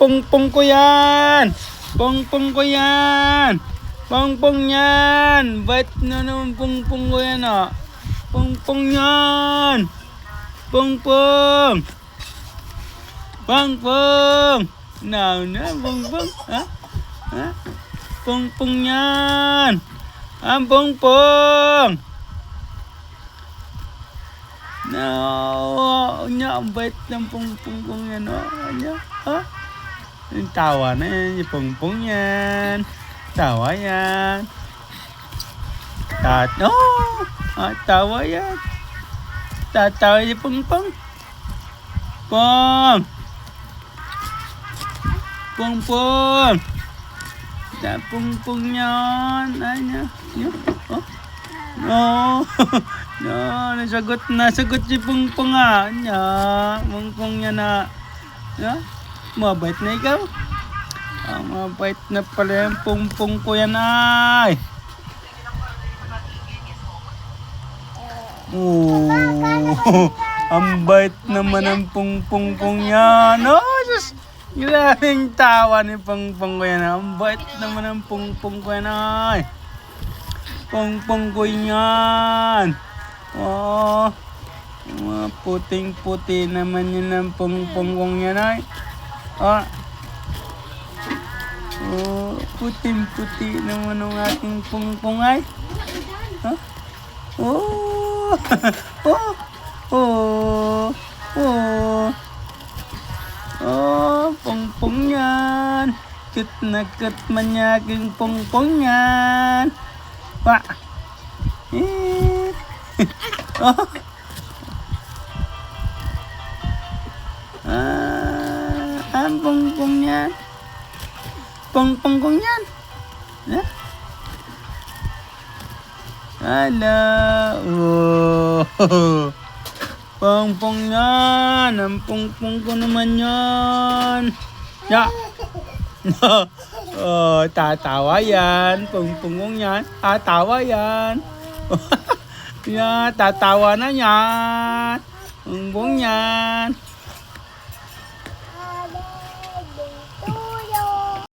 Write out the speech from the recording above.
pungpung ko yan. Pungpung ko yan. Pungpung yan. Bait na naman pungpung ko yan ah. Pungpung yan. Pungpung. Pungpung. Now na pungpung. Ha? Ha? Pungpung yan. Ang pungpung. No, nya ang bait ng pungpung kong yan, oh. Nya, ha? Yung tawa na yan, yung pungpung yan. Tawa yan. Tawa yan. Tatawa yung pungpung. Pung. Pungpung. Pungpung yan. Anya, yun, oh. No. No, nasagot si Pungpung ah. Nya, Pungpung yan na. Ya, mabait na ikaw. Mabait na pala yung Pungpung ko yan ay. Oh, ang bait naman ang Pungpung kong yan. Oh, sus. Grabing tawa ni Pungpung ko yan. Ang bait naman ang Pungpung ko yan ay. Pungpung ko yan. Oh, mga puting-puti naman yun ang pungpung kong yan ay. Ah. Oh, puting-puti naman ang ating pungpung ay. Huh? Oh. Oh. Oh. Oh. Oh, pungpung yan. Cute na cute man yaking pungpung yan. Pa. Oh. Ang pungpung yan. Pungpung kong yan. Yeah. Hala. Oh. Pungpung yan. Ang pungpung ko naman yan. Ya. Oh, tatawa yan. Pungpung kong yan. Tatawa yan. Ya, tatawa na yan. Pungpung yan.